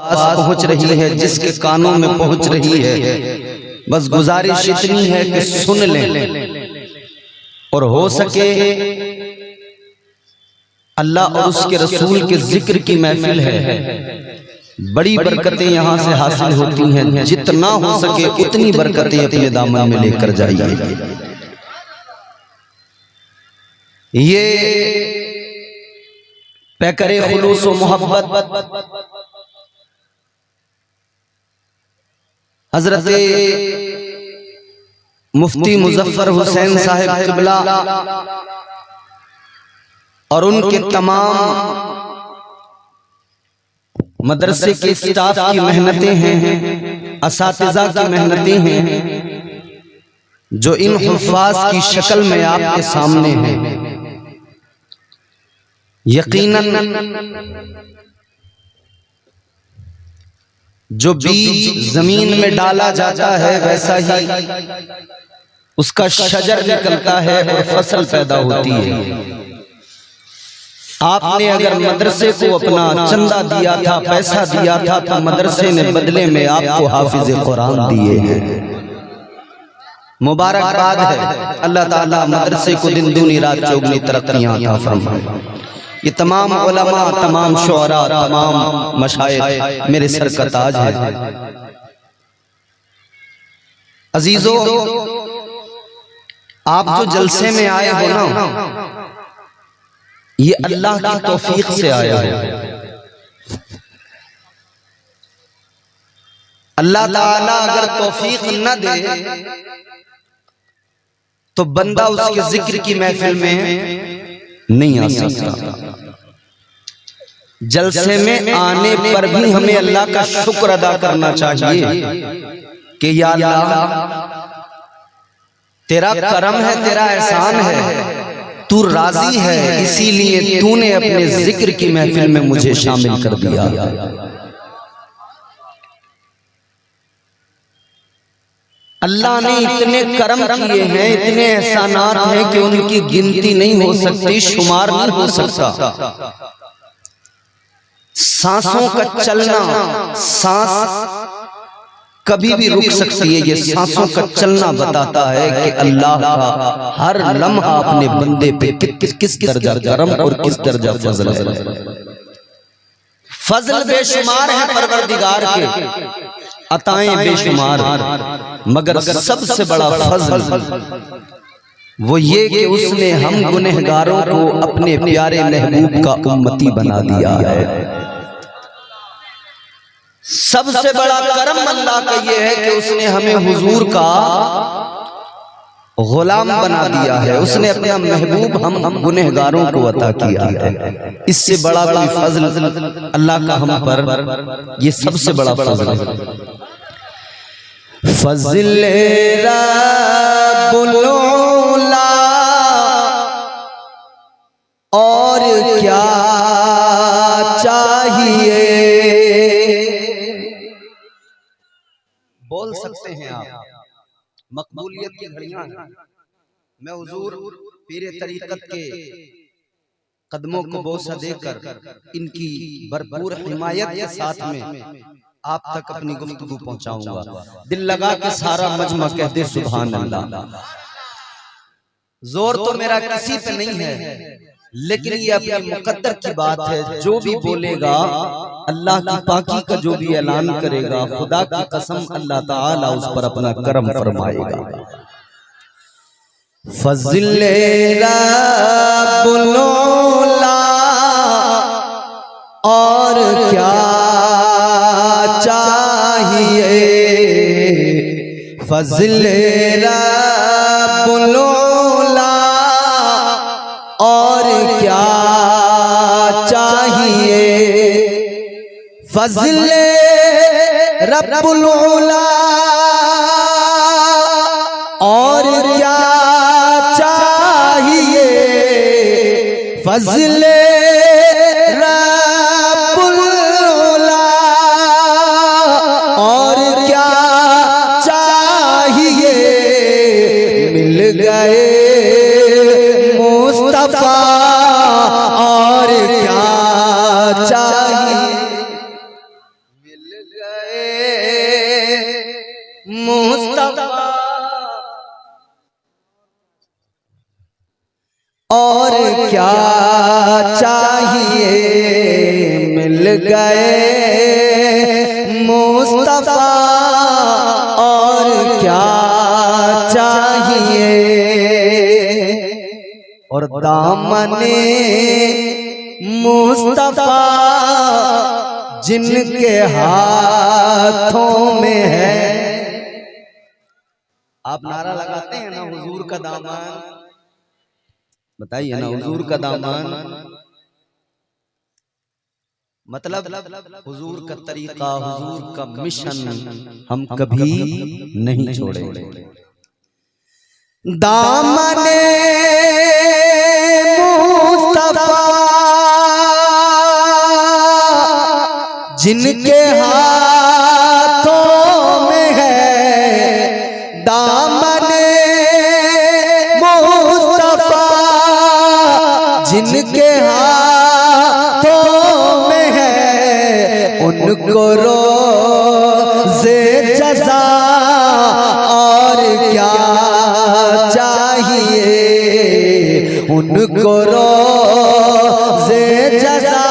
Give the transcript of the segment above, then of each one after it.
पास पहुंच रही है, जिसके कानों में पहुंच रही है। बस गुजारिश इतनी है कि सुन लें और हो सके अल्लाह और उसके रसूल के जिक्र की महफिल है, बड़ी बरकतें यहाँ से हासिल होती हैं। जितना हो सके उतनी बरकतें अपने दामन में लेकर जाइए। ये पैकरे खुलूस व मोहब्बत हजरत मुफ्ती मुजफ्फर हुसैन साहिब किबला और उनके तमाम मदरसे के स्टाफ की मेहनतें हैं, असातिज़ा की मेहनतें हैं, जो इन हुफ़ाज़ की शक्ल में आपके सामने हैं। यकीनन जो बीज जमीन में डाला जाता है वैसा ही उसका शजर निकलता है और फसल पैदा होती है। आपने अगर मदरसे को अपना चंदा दिया था, पैसा दिया था, तो मदरसे ने बदले में आपको हाफिज कुरान दिए हैं। मुबारकबाद है। अल्लाह ताला मदरसे को दिन दूनी रात चौगुनी तरक्कियां अता फरमाए। ये तमाम उलमा, तमाम शुअरा, तमाम मशाइख मेरे सर का ताज है। अजीजों, आप जो जलसे में आए हो ना, ये अल्लाह की तौफीक से आया है। अल्लाह ताला अगर तौफीक न दे तो बंदा उसके जिक्र की महफिल में नहीं आ सकता। जलसे में आने पर भी हमें अल्लाह का शुक्र अदा करना चाहिए कि या अल्लाह तेरा करम है, तेरा एहसान है, तू राजी है, इसीलिए तूने अपने जिक्र की महफिल में मुझे शामिल कर दिया। अल्लाह ने इतने करम किए हैं, इतने एहसानात हैं कि उनकी गिनती नहीं हो सकती, शुमार नहीं हो सकता। सांसों का चलना, सांस कभी भी रुक सकती है, ये सांसों का चलना बताता है कि अल्लाह का हर लम्हा अपने बंदे पे किस दर्जा करम और किस दर्जा फजल है। फजल बेशुमार है परवरदिगार के, अताएं बेशुमार, मगर सबसे बड़ा फजल वो ये कि उसने हम गुनहगारों को अपने प्यारे महबूब का उम्मती बना दिया है। सबसे बड़ा करम अल्लाह का ये है कि उसने हमें हुजूर का गुलाम बना दिया है। उसने अपना महबूब हम गुनहगारों को अता किया है। इससे बड़ा कोई फजल अल्लाह का हम पर, ये सबसे बड़ा फजल है। फज़ल रब्बुल औला और क्या चाहिए। बोल सकते हैं आप, मकबूलियत की घड़ियां हैं। मैं हुजूर पीरे तरीकत के कदमों को बोसा देकर इनकी भरपूर हिमायत के साथ में आप तक अपनी गुफ्तगू पहुंचाऊंगा। दिल लगा के सारा मजमा कह दे सुभान अल्लाह। जोर तो मेरा किसी पे नहीं है, लेकिन ये अपने मुकद्दर की बात है। जो भी बोलेगा अल्लाह की पाकी का, जो भी ऐलान करेगा, खुदा की कसम अल्लाह ताला उस पर अपना करम फरमाएगा। फज़ल रब्बुल औला और क्या चाहिए। फज़ल रब्बुल औला और क्या चाहिए। फज़ल रब्बुल औला और क्या चाहिए। फज़ल रब्बुल औला और क्या चाहिए। मिल गए मुस्तफा और क्या चाहिए। मुस्तफा और क्या चाहिए मिल गए मुस्तफा और क्या चाहिए और दामने मुस्तफा जिनके हाथों में है। आप नारा लगाते हैं ना हुजूर का दामन, बताइए ना हुजूर का दामन मतलब हुजूर का तरीका, हुजूर का मिशन हम कभी नहीं छोड़ेंगे। दामने मुस्तफा जिनके हाथों में है, दामने मुस्तफा जिनके हाथों में है, उनको रोज़े जज़ा और क्या चाहिए, उनको रोज़े जज़ा।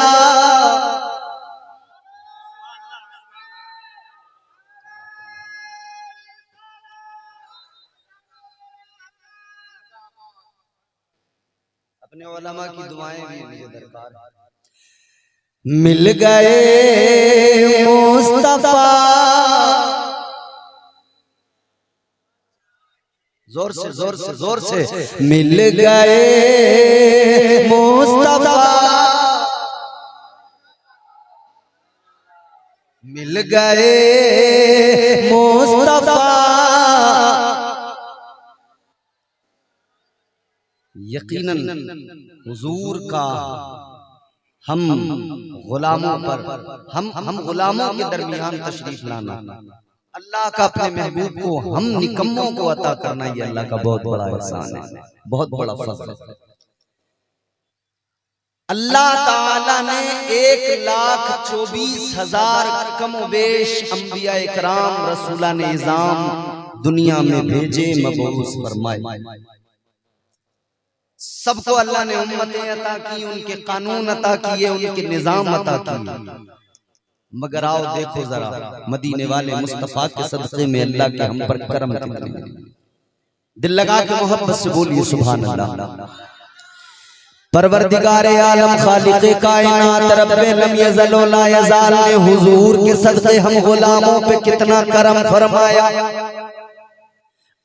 अपने उलमा की दुआएं भी मुझे दरकार है। मिल गए मुस्तफा, जोर से जोर से जोर से, मिल गए मुस्तफा, मिल गए मुस्तफा। यकीनन हुजूर का हम गुलामों पर, हम गुलामों के दरमियान तशरीफ लाना, अल्लाह का अपने महबूब को हम निकम्मों को अता करना, ये अल्लाह का बहुत बड़ा एहसान है, बहुत बड़ा फज़ल है। अल्लाह ताला ने 1,24,000 कमोबेश अंबिया इकराम रसूलान इज़ाम दुनिया में भेजे, मबऊस फरमाए। सबको अल्लाह ने उम्मतें अता की, उनके कानून अता किए, उनके निजाम अता किए। मगर आओ देखो जरा मदीने वाले मुस्तफा के सदक़े में अल्लाह के हम पर करम कितने। दिल लगा के मोहब्बत से बोलिए सुभान अल्लाह। परवरदिगार आलम खालिक़े कायनात रब्बे लम यज़ल व ला यज़ाल ने हुजूर के सदक़े हम गुलामों पे कितना करम फरमाया।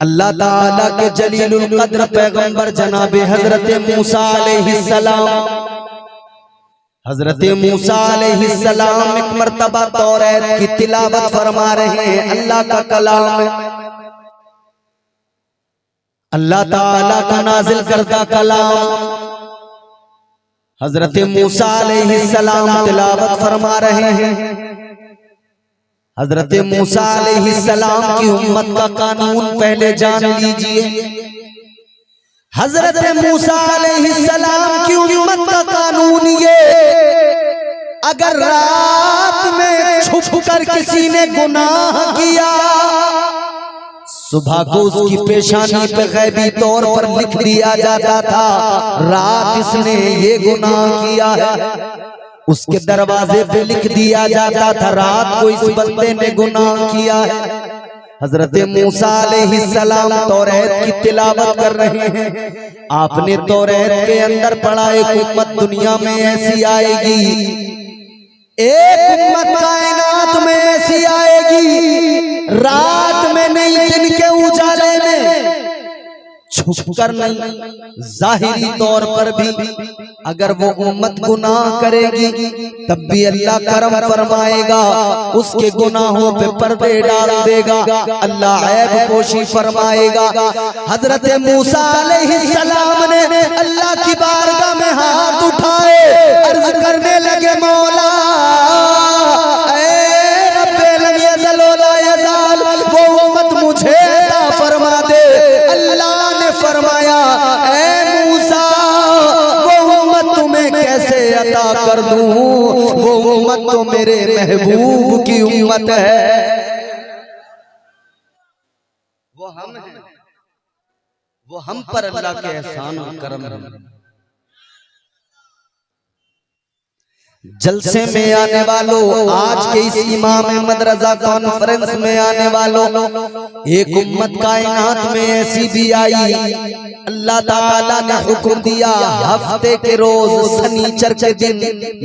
अल्लाह ताला के जलीलुल कद्र पैगंबर जनाबे हजरत मूसा अलैहिस्सलाम, हजरत मूसा अलैहिस्सलाम एक मर्तबा तौरात की तिलावत फरमा रहे हैं। अल्लाह का कलाम, अल्लाह ताला का नाजिल करदा कलाम, हजरत मूसा अलैहिस्सलाम तिलावत फरमा रहे हैं। हजरत मूसा अलैहिस्सलाम की उम्मत का कानून पहले जान लीजिए। हजरत मूसा अलैहिस्सलाम की उम्मत का कानून ये, अगर रात में छुप कर किसी ने गुनाह किया, सुबह को उसकी पेशानी पे गैबी तौर पर लिख दिया जाता था, रात इसने ये गुनाह किया है। उसके दरवाजे पे लिख दिया जाता था, रात को इस बंदे ने गुनाह किया है। हजरत मूसा अलैहिस्सलाम तौरात की तिलावत कर रहे हैं। आपने तौरात के अंदर पढ़ा एक उम्मत दुनिया में ऐसी आएगी, एक उम्मत कायनात में ऐसी आएगी, रात में नहीं दिन के उजाले में, छुप कर नहीं, जाहिरी तौर पर भी अगर वो उम्मत गुनाह करेगी तब भी अल्लाह करम फरमाएगा, उसके गुनाहों पे पर्दे डाल देगा, अल्लाह ऐब पोशी फरमाएगा। हजरत मूसा अलैहिस्सलाम ने अल्लाह की बारगाह में हाथ उठाए, अर्ज करने लगे, मौला रब्बे लम यज़ल व ला यज़ाल, वो उम्मत मुझे अता फरमा दे। अल्लाह ने फरमाया, ऐ मूसा वो उम्मत तुम्हें कैसे अता कर दूं, वो उम्मत तो मेरे महबूब की उम्मत है। हम हैं, वो हम पर अल्लाह के एहसान और करम है। जलसे में आने वालों, आज के इस इमाम अहमद रजा कॉन्फ्रेंस में आने वालों, एक उम्मत कायनात में ऐसी भी आई, अल्लाह ताला ने हुक्म दिया हफ्ते के रोज शनिचर के दिन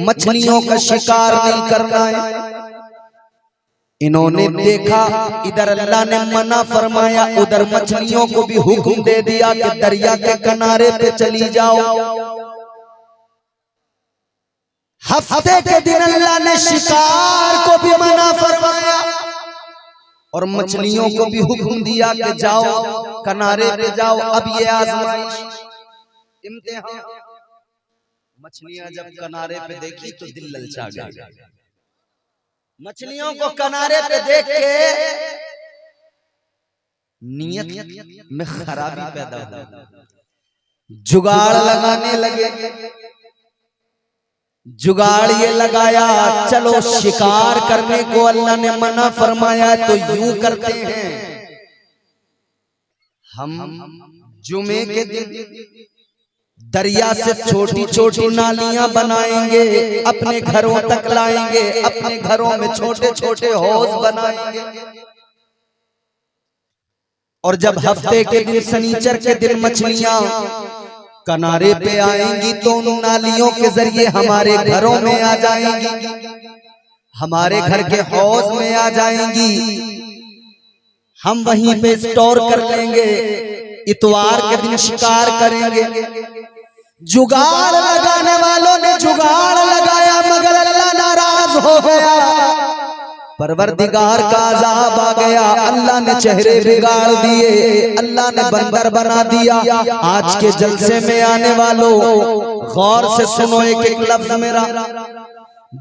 मछलियों का शिकार नहीं करना है। इन्होंने देखा इधर अल्लाह ने मना फरमाया, उधर मछलियों को भी हुक्म दे दिया कि दरिया के किनारे पे चली जाओ। हफ्ते के दिन अल्लाह ने शिकार को भी मना फरमाया और मछलियों को भी हुक्म दिया कि जाओ किनारे पे जाओ। अब ये आजमाइश, इम्तिहान। मछलियां जब किनारे पे देखी तो दिल ललचा गया। मछलियों को किनारे पे देख के नियत में खराबी पैदा हुई, जुगाड़ लगाने लगे। जुगाड़ ये लगाया, चलो शिकार करने को अल्लाह ने मना फरमाया तो यूं करते हैं, हम जुमे के दिन दरिया से छोटी छोटी नालियां बनाएंगे, अपने घरों तक लाएंगे, अपने घरों में छोटे छोटे हौज बनाएंगे। और जब हफ्ते के दिन शनिचर के दिन मछलियां किनारे पे आएंगी तो उन नालियों के जरिए हमारे घरों में आ जाएंगी, हमारे घर के हौज में आ जाएंगी, हम वहीं पे स्टोर कर लेंगे, इतवार के दिन शिकार करेंगे। जुगाड़ लगाने वालों ने जुगाड़ लगाया मगर अल्लाह नाराज हो गया, परवरदिगार का अज़ाब आ गया। अल्लाह ने चेहरे बिगाड़ दिए, अल्लाह ने बंदर बना दिया। आज के जलसे में आने वालों गौर से सुनो एक एक लफ्ज मेरा,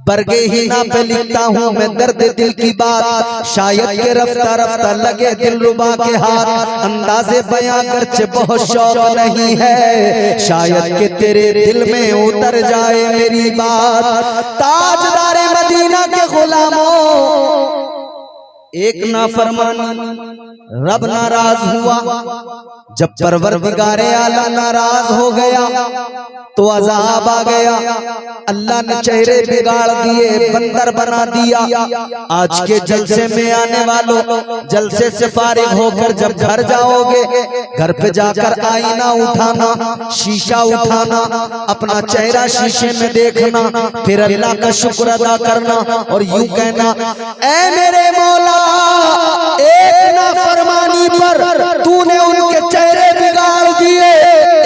बरगे ही ना पे लिखता हूँ मैं दर्द दिल की बात, शायद के रफ्ता रफ्ता लगे दिल रुबा के हाथ, अंदाजे बयां करचे बहुत शौक नहीं है, शायद के तेरे दिल में उतर जाए मेरी बात। ताजदारे मदीना के गुलामों, एक नाफरमानी रब नाराज हुआ, जब परवरदिगारे आलम नाराज हो गया तो अज़ाब आ गया। अल्लाह ने चेहरे बिगाड़ दिए, बंदर बना दिया। आज के जलसे में आने वालों, जलसे से फारिग होकर जब घर जाओगे, घर पे जाकर आईना उठाना, शीशा उठाना, अपना चेहरा शीशे में देखना, फिर अल्लाह का शुक्र अदा करना और यूं कहना, ऐ मेरे मौला, एक नाफरमानी पर तूने उनके चेहरे बिगाड़ दिए,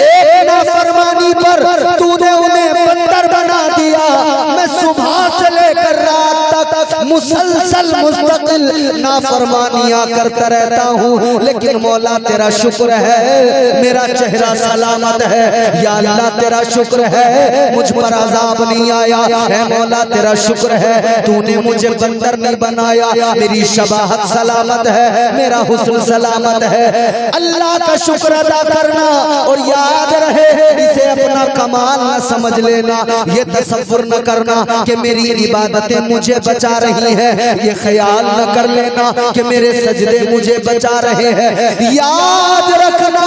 एक नाफरमानी पर तूने उन्हें बंदर बना दिया। मैं सुबह से लेकर रात तक मुसलसल मुस्तकिल नाफरमानियां करता रहता हूँ, लेकिन मौला तेरा शुक्र है मेरा चेहरा सलामत है। या अल्लाह तेरा शुक्र है मुझ पर अज़ाब नहीं आया, है मौला तेरा शुक्र है तूने मुझे बंदर नहीं बनाया, मेरी शबाहत सलामत है, मेरा हुस्न सलामत है। अल्लाह का शुक्र अदा करना और याद रहे इसे अपना कमाल न समझ लेना, ये तसव्वुर न करना कि मेरी इबादतें मुझे बचा रही है, ये ख्याल न कर लेना कि मेरे सजदे मुझे बचा रहे हैं। याद रखना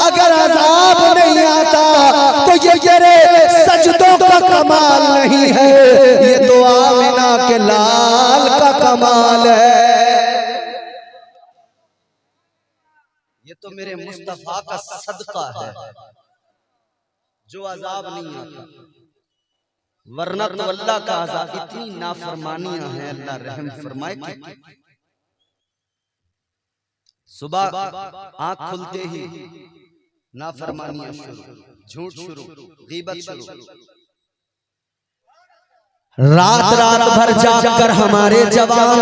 अगर अज़ाब नहीं आता तो ये तेरे सजदों का कमाल नहीं है, ये तो आमिना के लाल का कमाल है, ये तो मेरे मुस्तफा का सदका है जो अज़ाब नहीं आता, वरना तो अल्लाह का अज़ाब। इतनी नाफरमानियां हैं, अल्लाह रहम फरमाए कि सुबह आंख खुलते ही नाफरमानियां शुरू, झूठ शुरू, गीबत शुरू। रात रात भर जागकर हमारे जवान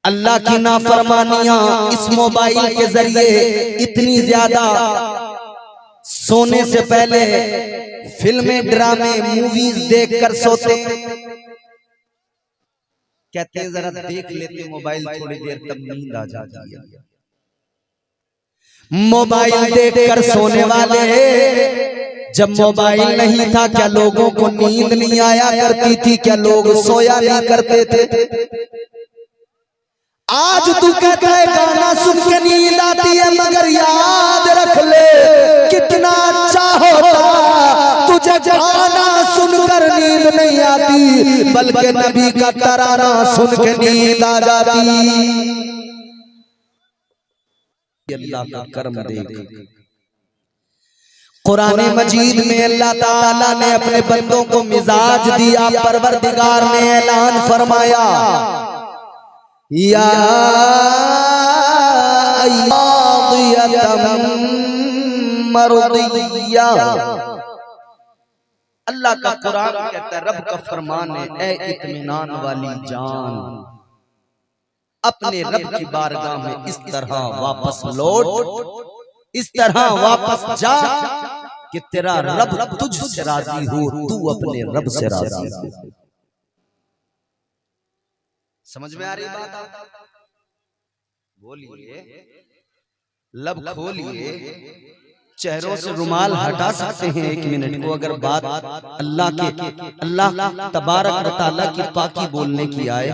अल्लाह की नाफरमानियां इस मोबाइल के जरिए इतनी ज्यादा, सोने से पहले फिल्में, ड्रामे, मूवीज देखकर सोते, कहते हैं जरा देख लेते मोबाइल थोड़ी देर, तब नींद आ जाती है। मोबाइल देखकर सोने वाले, जब मोबाइल नहीं था क्या लोगों को नींद नहीं आया करती थी? क्या लोग सोया नहीं करते थे? आज तू कहता है गाना सुन के नींद आती है, मगर याद रख ले कितना अच्छा होता तुझे गाना सुनकर नींद नहीं आती, बल्कि नबी का तराना सुन के नींद आ जाती। अल्लाह का करम देख। कुरान मजीद में अल्लाह ताला ने अपने बंदों को मिजाज दिया। परवरदिगार ने ऐलान फरमाया, या मर्दिया। अल्लाह का कुरान कहता है, रब का फरमान है, ऐ इत्मीनान वाली जान, अपने रब की बारगाह में इस तरह वापस लौट, इस तरह वापस जा कि तेरा रब तुझसे राजी हो, तू अपने रब से राजी हो। समझ में आ रही बात? बोलिए, लब खोलिए, चेहरों से रुमाल हटा सकते हैं 1 मिनट को, अगर बात अल्लाह तबारक व तआला की पाकी बोलने की आए,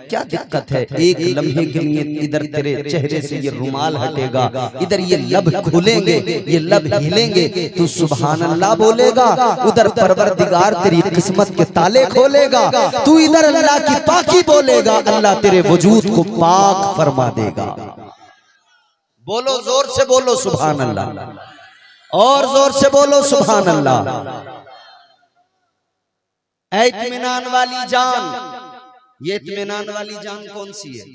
क्या दिक्कत है? एक लम्हे के लिए इधर तेरे चेहरे से ये रुमाल हटेगा, इधर ये लब खुलेंगे, ये लब हिलेंगे, तू सुभान अल्लाह बोलेगा, उधर परवरदिगार तेरी किस्मत के ताले खोलेगा, तू इधर अल्लाह की पाकी बोलेगा, अल्लाह तेरे वजूद को पाक फरमा देगा। बोलो, जोर से बोलो सुभान अल्लाह, और जोर से बोलो सुभान अल्लाह। ऐ इत्मीनान वाली जान, ये इत्मीनान वाली जान कौन सी है?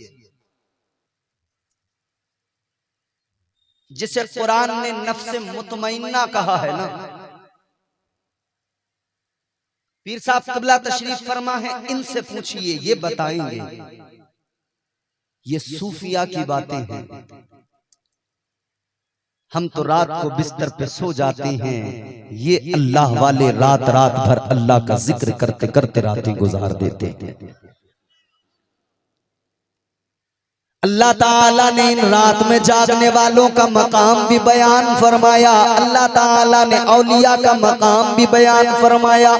जिसे कुरान ने नफ्से मुतमइन्ना कहा है ना। पीर साहब क़िबला तशरीफ फरमा है, इनसे पूछिए, ये बताएंगे। ये सूफिया की बातें हैं। हम तो रात को बिस्तर पे सो जाते हैं, ये अल्लाह वाले रात रात भर अल्लाह का जिक्र करते करते रातें गुजार देते हैं। अल्लाह ताला ने इन रात में जागने वालों का मकाम भी बयान फरमाया। अल्लाह ताला ने औलिया का मकाम भी बयान फरमाया।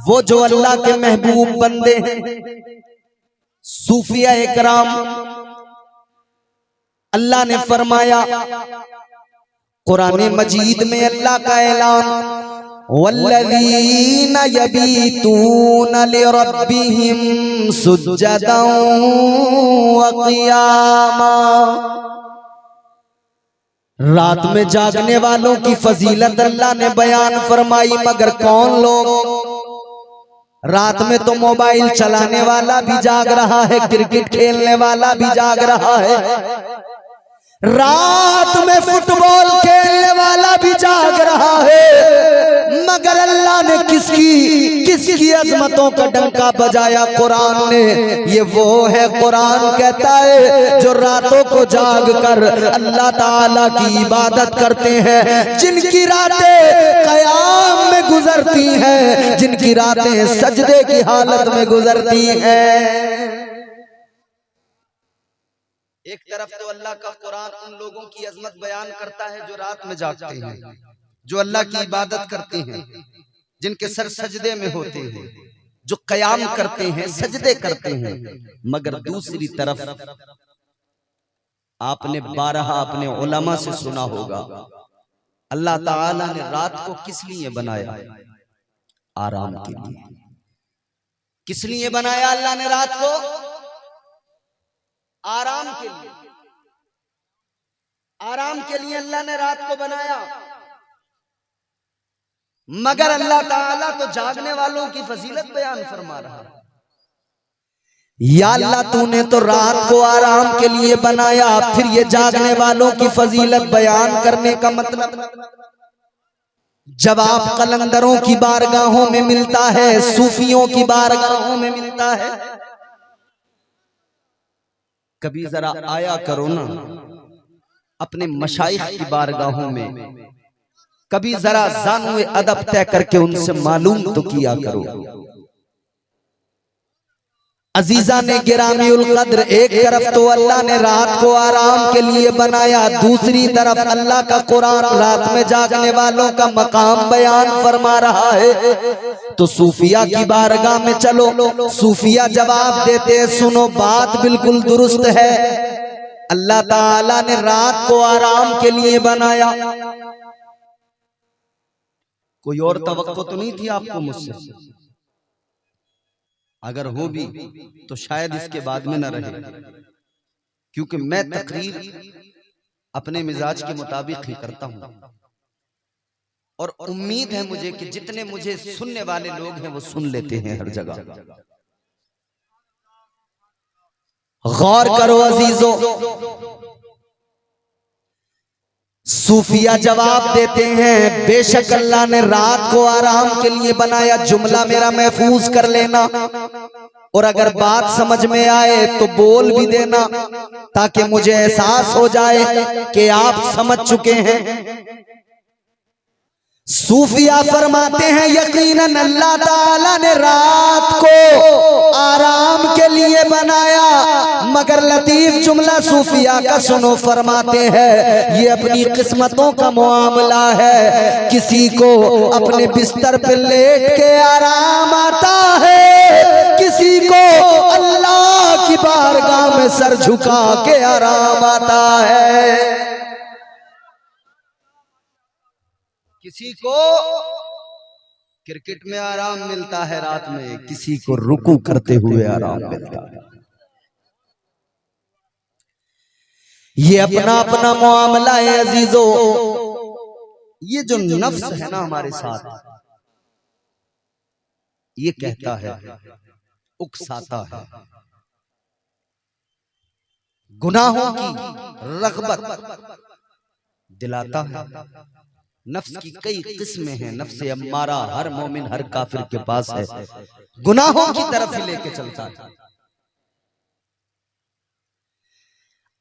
वो जो अल्लाह के महबूब बंदे हैं, सूफिया इकराम, अल्लाह ने फरमाया कुरान मजीद में अल्लाह का ऐलान, वल्लज़ीना यबीतूना लिरब्बिहिम सुज्जदन व क़ियामा। रात में जागने वालों की फजीलत अल्लाह ने बयान फरमाई, मगर कौन लोग? रात में तो मोबाइल चलाने वाला भी जाग रहा है, क्रिकेट खेलने वाला भी जाग रहा है, रात में फुटबॉल खेलने वाला भी जाग रहा है, मगर अल्लाह ने किसकी अजमतों का डंका बजाया? कुरान ने। ये वो है, कुरान कहता है, जो रातों को जाग कर अल्लाह ताला की इबादत करते हैं, जिनकी रातें क़याम में गुजरती हैं, जिनकी रातें सजदे की हालत में गुजरती हैं। एक तरफ तो अल्लाह का कुरान उन लोगों की अजमत बयान करता है जो रात में जागते हैं, जो अल्लाह की इबादत करते हैं, जिनके सर सजदे में होते हैं, जो क़याम करते हैं, सजदे करते हैं। मगर दूसरी तरफ आपने बारहा अपने उलमा से सुना होगा, अल्लाह ताला ने रात को किस लिए बनाया? आराम के लिए। किस लिए बनाया अल्लाह ने रात को? आराम के लिए। आराम के लिए अल्लाह ने रात को बनाया, मगर अल्लाह ताला तो जागने वालों की फजीलत बयान फरमा रहा है। या अल्लाह तूने तो रात को आराम के लिए बनाया, फिर ये जागने वालों की फजीलत बयान करने का मतलब? जवाब कलंदरों की बारगाहों में मिलता है, सूफियों की बारगाहों में मिलता है। कभी जरा आया करो ना अपने मशाइख की बारगाहों में, कभी जरा ज़ानुए अदब तय करके उनसे मालूम तो किया करो। अजीजा ने गिरामीउल कद्र, एक तरफ तो अल्लाह ने रात को आराम के लिए बनाया, दूसरी तरफ अल्लाह का कुरान रात में जागने वालों का मकाम बयान फरमा रहा है। तो सूफिया की बारगाह में चलो, सूफिया जवाब देते हैं, सुनो बात बिल्कुल दुरुस्त है, अल्लाह ताला ने रात को आराम के लिए बनाया। कोई और तवक्को तो नहीं थी आपको मुझसे? अगर हो भी तो शायद इसके बाद में न रहे, क्योंकि मैं तकरीर अपने मिजाज के मुताबिक ही करता हूं और उम्मीद है मुझे कि जितने मुझे सुनने वाले लोग हैं वो सुन लेते हैं हर जगह। गौर करो अजीजों, सूफिया जवाब देते हैं, बेशक अल्लाह ने रात को आराम के लिए बनाया। जुमला मेरा महफूज कर लेना और अगर बात समझ में आए तो बोल भी देना, ताकि मुझे एहसास हो जाए कि आप समझ चुके हैं। सूफिया फरमाते हैं, यकीनन अल्लाह ताला ने रात को आराम के लिए बनाया, मगर लतीफ जुमला सूफिया का सुनो, फरमाते हैं ये अपनी किस्मतों का मामला है। किसी को अपने बिस्तर पे लेट के आराम आता है, किसी को अल्लाह की बारगाह में सर झुका के आराम आता है। किसी को क्रिकेट में आराम मिलता है रात में, किसी को रुकू करते हुए आराम मिलता है। ये अपना अपना मामला है अजीजों। ये जो नफ्स है ना हमारे साथ, ये कहता है, उकसाता है, गुनाहों की रग़बत दिलाता है। नफ्स की कई किस्में हैं, नफ्स अम्मारा हर मोमिन हर काफिर के पास है, गुनाहों की तरफ ही लेके चलता है।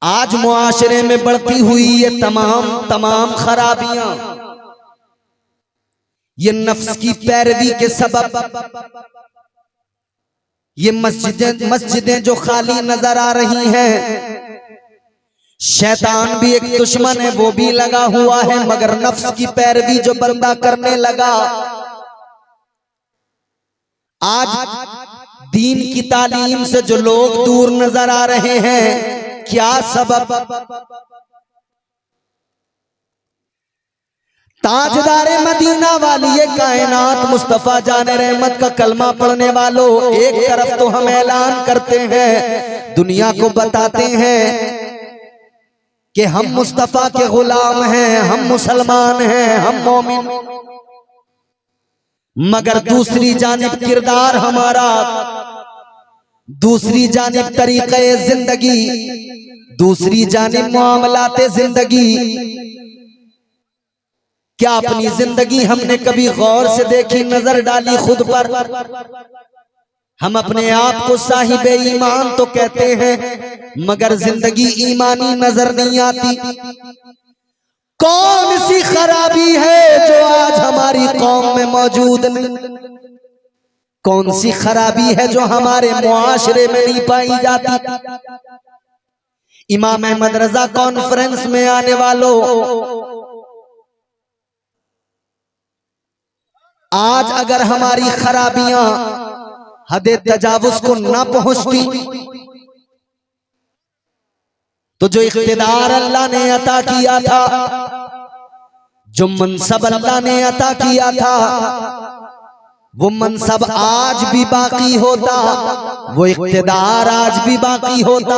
आज मुआशरे में बढ़ती हुई ये तमाम खराबियां, ये नफ्स की पैरवी के सबब, ये मस्जिदें जो खाली नजर आ रही हैं, शैतान भी एक दुश्मन है, वो भी लगा हुआ है, मगर नफ्स की पैरवी जो बंदा करने लगा, आज दीन की तालीम से जो लोग दूर नजर आ रहे हैं, क्या सबब? ताजदारे मदीना वाली ये कायनात मुस्तफा जाने रहमत का कलमा पढ़ने वालों, एक तरफ तो हम ऐलान करते हैं, दुनिया को बताते हैं कि हम मुस्तफा के गुलाम हैं, हम मुसलमान हैं, हम मोमिन, मगर दूसरी जानिब किरदार हमारा, दूसरी जानिब तरीक़े जिंदगी, दूसरी जानिब मामलाते जिंदगी, क्या अपनी जिंदगी हमने कभी गौर से देखी, नजर डाली खुद पर? हम अपने आप को साहिबे ईमान तो कहते हैं, मगर जिंदगी ईमानी नजर नहीं आती। कौन सी खराबी है जो आज हमारी कौम में मौजूद नहीं? कौन सी खराबी है जो हमारे मुआशरे में नहीं पाई जाती? इमाम अहमद रजा कॉन्फ्रेंस में आने वालों, आज अगर हमारी खराबियां हदे तजावुज को ना पहुंचती तो जो इख्तिदार अल्लाह ने अता किया था, जो मनसब अल्लाह ने अता किया था, वो मनसब आज भी बाकी होता, वो इख्तिदार आज भी बाकी होता।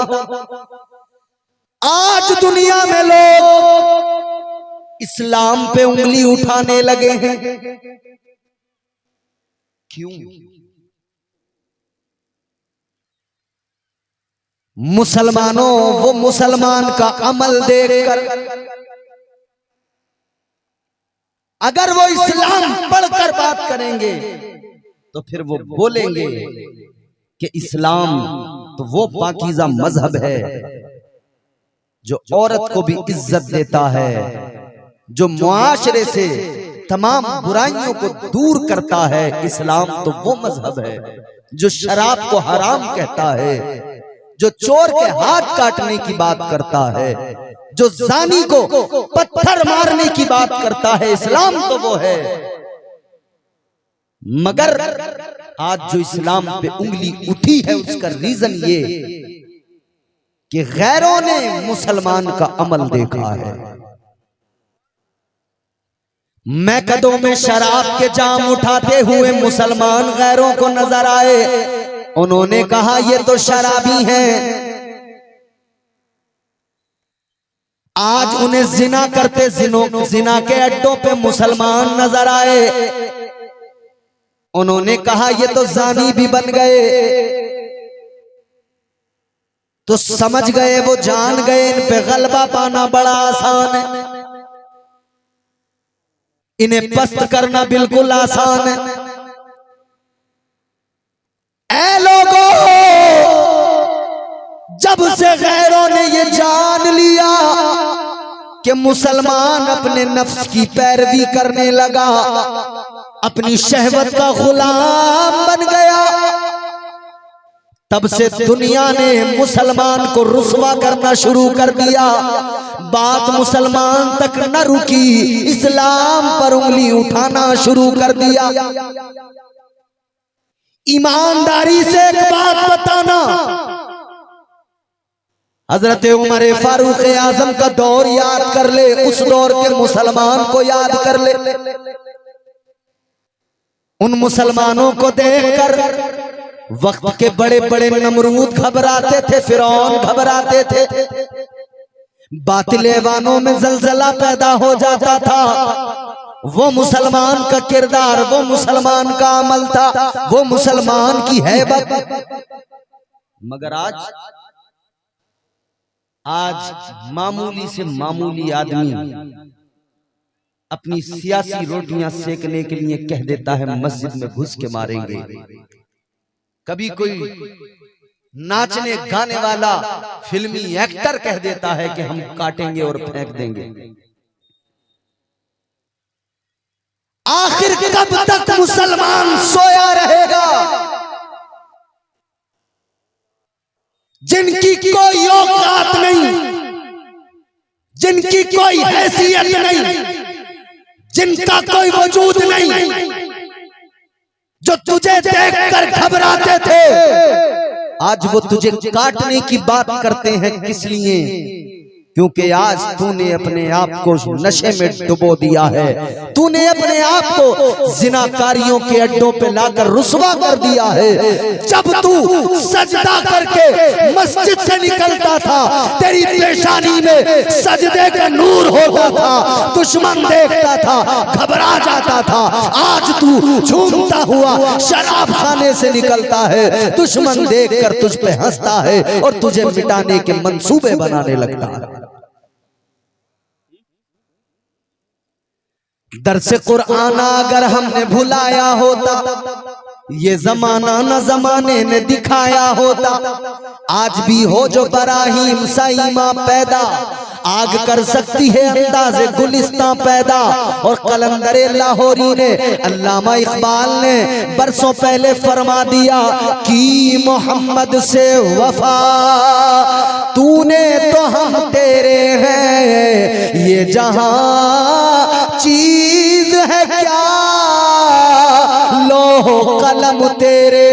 आज दुनिया में लोग इस्लाम पे उंगली उठाने लगे हैं, क्यों? मुसलमानों, वो मुसलमान का अमल देखकर अगर वो इस्लाम पढ़कर बात करेंगे तो फिर वो बोलेंगे कि इस्लाम तो वो पाकीज़ा मजहब है जो औरत को भी इज्जत देता है, जो मुआशरे से तमाम बुराइयों को दूर करता है। इस्लाम तो वो मजहब है जो शराब को हराम कहता है, जो चोर के हाथ काटने की बात करता है, जो जानी को पत्थर मारने की बात करता है, इस्लाम तो वो है। मगर आज जो इस्लाम पे उंगली उठी है उसका रीजन ये कि गैरों ने मुसलमान का अमल देखा है। मैं कदों में शराब के जाम उठाते हुए मुसलमान गैरों को नजर आए, उन्होंने कहा ये तो शराबी हैं। आज उन्हें जिना करते जिना के अड्डों पे मुसलमान नजर आए, उन्होंने कहा ये तो जानी भी बन गए। तो समझ गए, वो जान गए इन पे गलबा पाना बड़ा आसान है, इन्हें पस्त करना बिल्कुल आसान है। ऐ लोगों, जब से गैरों ने ये जान लिया कि मुसलमान अपने नफ्स की पैरवी करने लगा, अपनी शहवत का गुलाम बन गया, तब से दुनिया ने मुसलमान को रुस्वा करना शुरू कर दिया। बात मुसलमान तक न रुकी, इस्लाम पर उंगली उठाना शुरू कर दिया। ईमानदारी से एक बात बताना, हजरत उमर फारूक आजम का दौर याद कर ले, उस दौर के मुसलमान को याद कर ले। उन मुसलमानों को देखकर वक्त के बड़े बड़े नमरूद घबराते थे, फिरौन घबराते थे, बातिलेवानों में जलजला पैदा हो जाता था। वो मुसलमान का किरदार, वो मुसलमान का अमल था, वो मुसलमान की हैबत। मगर आज मामूली से मामूली आदमी अपनी सियासी रोटियां सेकने के लिए कह देता है मस्जिद में घुस के मारेंगे। कभी कोई नाचने गाने वाला फिल्मी एक्टर कह देता है कि हम काटेंगे और फेंक देंगे। आखिर कब तक मुसलमान सोया रहेगा? जिनकी कोई औकात नहीं, जिनकी कोई हैसियत नहीं, जिनका कोई वजूद नहीं, जो तुझे देखकर घबराते थे, आज वो तुझे काटने की बात करते हैं। किस लिए? क्योंकि आज तूने अपने आप को नशे में डुबो दिया है, तूने अपने आप को जिनाकारियों के अड्डों पे लाकर रुस्वा कर दिया है। जब तू सजदा करके मस्जिद से निकलता था, तेरी पेशानी में सजदे का नूर होता था, दुश्मन देखता था घबरा जाता था। आज तू झूमता हुआ शराब खाने से निकलता है, दुश्मन देखकर तुझ पे हंसता है और तुझे मिटाने के मंसूबे बनाने लगता है। दरसे कुरान अगर हमने भुलाया होता, ये जमाना न जमाने ने दिखाया होता। आज भी हो जो बराहीम सा ईमान पैदा, आग कर सकती है अंदाज़े गुलिस्तां पैदा। और कलंदरे लाहौरी ने, अल्लामा इकबाल ने बरसों पहले फरमा दिया कि मोहम्मद से वफा तूने तो हम तेरे हैं, ये जहां चीज है क्या लोहो कलम तेरे